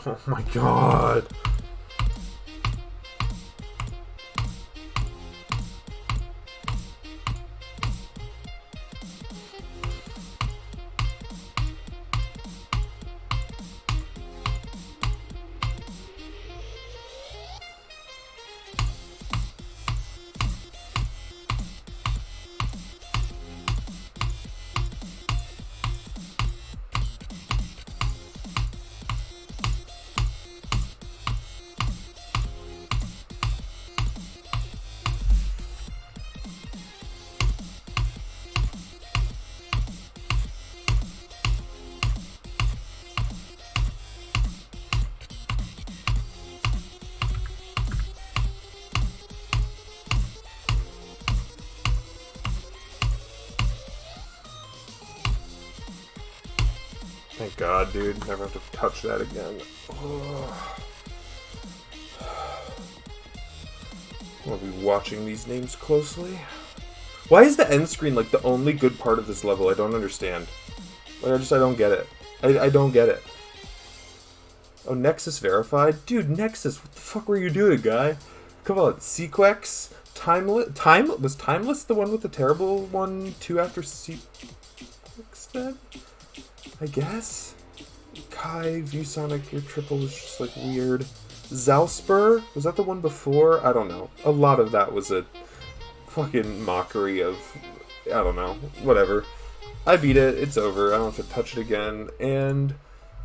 Oh my god. Thank God, dude. Never have to touch that again. Oh. I'll be watching these names closely. Why is the end screen like the only good part of this level? I don't understand. Like, I don't get it. I don't get it. Oh, Nexus verified? Dude, Nexus, what the fuck were you doing, guy? Come on, Sequex, was Timeless the one with the terrible one, 2 after Sequex then? I guess? Kai, ViewSonic, your triple was just like weird. Zalspur? Was that the one before? I don't know. A lot of that was a fucking mockery of, I don't know, whatever. I beat it, it's over, I don't have to touch it again, and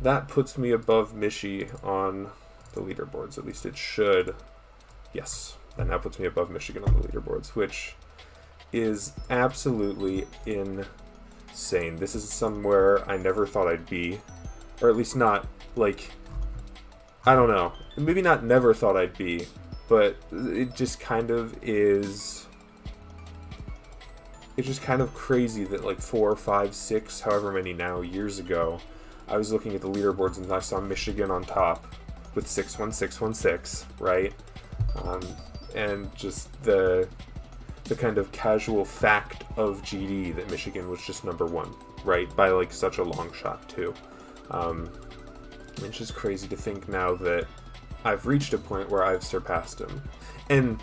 that puts me above Michi on the leaderboards, at least it should. Yes, and that puts me above Michigun on the leaderboards, which is absolutely insane. This is somewhere I never thought I'd be, or at least not, like, I don't know, maybe not never thought I'd be, but it just kind of is, it's just kind of crazy that like 4, 5, 6, however many now, years ago, I was looking at the leaderboards and I saw Michigan on top with 61616, right? And just the kind of casual fact of GD that Michigan was just number 1, right? By like such a long shot too. It's just crazy to think now that I've reached a point where I've surpassed him. And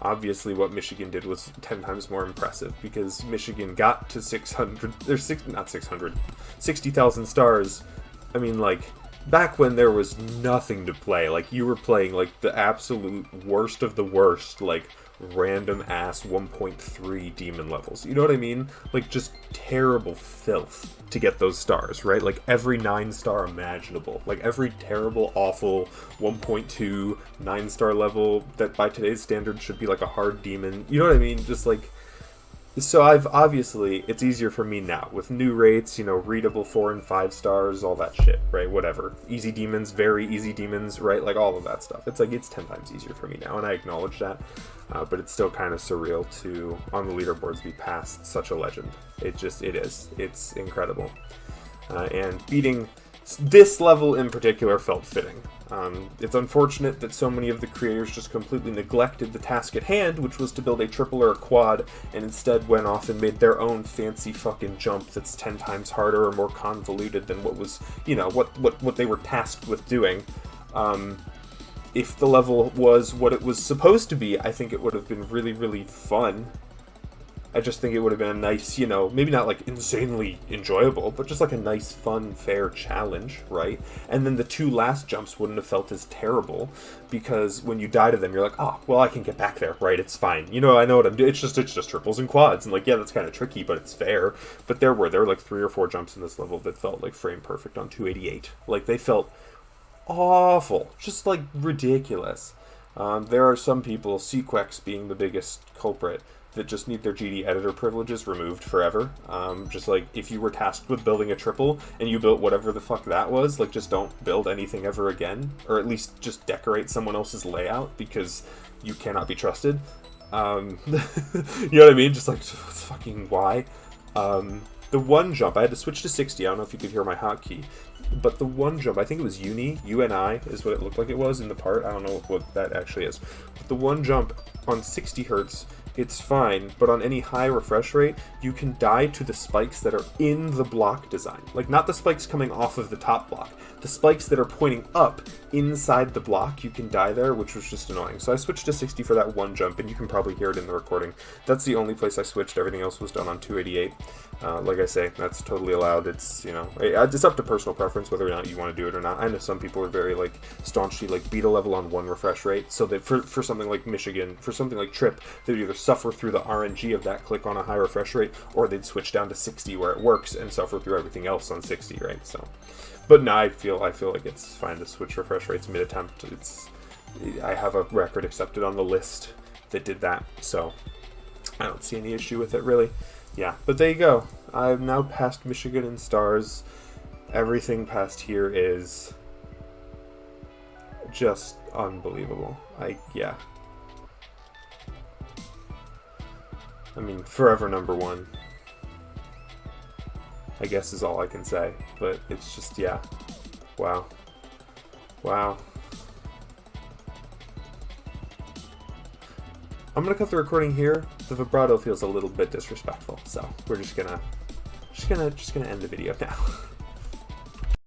obviously what Michigan did was 10 times more impressive, because Michigan got to 60,000 stars. I mean, like, back when there was nothing to play, like, you were playing, like, the absolute worst of the worst, like, random-ass 1.3 demon levels. You know what I mean? Like, just terrible filth to get those stars, right? Like, every 9-star imaginable. Like, every terrible, awful 1.2 9-star level that by today's standards should be, like, a hard demon. You know what I mean? Just, like... So obviously, it's easier for me now, with new rates, you know, readable 4 and 5 stars, all that shit, right, whatever. Easy demons, very easy demons, right, like all of that stuff. It's like, it's 10 times easier for me now, and I acknowledge that, but it's still kind of surreal to, on the leaderboards, be past such a legend. It is. It's incredible. And beating this level in particular felt fitting. It's unfortunate that so many of the creators just completely neglected the task at hand, which was to build a triple or a quad, and instead went off and made their own fancy fucking jump that's 10 times harder or more convoluted than what was, you know, what they were tasked with doing. If the level was what it was supposed to be, I think it would have been really, really fun. I just think it would have been a nice, you know, maybe not like insanely enjoyable, but just like a nice, fun, fair challenge, right? And then the 2 last jumps wouldn't have felt as terrible, because when you die to them, you're like, oh, well, I can get back there, right? It's fine. You know, I know what I'm doing. It's just triples and quads. And like, yeah, that's kind of tricky, but it's fair. But there were like 3 or 4 jumps in this level that felt like frame perfect on 288. Like, they felt awful. Just like ridiculous. There are some people, Sequex being the biggest culprit, that just need their GD editor privileges removed forever. Just like, if you were tasked with building a triple and you built whatever the fuck that was, like, just don't build anything ever again, or at least just decorate someone else's layout, because you cannot be trusted. You know what I mean? Just like, fucking why? The one jump, I had to switch to 60, I don't know if you could hear my hotkey, but the one jump, I think it was UNI is what it looked like it was in the part, I don't know what that actually is, but the one jump on 60 hertz, it's fine, but on any high refresh rate, you can die to the spikes that are in the block design. Like, not the spikes coming off of the top block, the spikes that are pointing up inside the block, you can die there, which was just annoying. So I switched to 60 for that one jump, and you can probably hear it in the recording. That's the only place I switched. Everything else was done on 288. Like I say, that's totally allowed. It's, you know, it's up to personal preference whether or not you want to do it or not. I know some people are very, like, staunchly, like, beat a level on 1 refresh rate, so that for something like Michigan, for something like Trip, they would either suffer through the RNG of that click on a high refresh rate, or they'd switch down to 60 where it works and suffer through everything else on 60, right? So, but no, I feel like it's fine to switch refresh rates mid-attempt. I have a record accepted on the list that did that, so I don't see any issue with it, really. Yeah, but there you go. I've now passed Michigan in stars. Everything past here is just unbelievable. Yeah. I mean, forever #1, I guess, is all I can say. But it's just, yeah. Wow. Wow. I'm gonna cut the recording here. The vibrato feels a little bit disrespectful, so we're just gonna end the video now.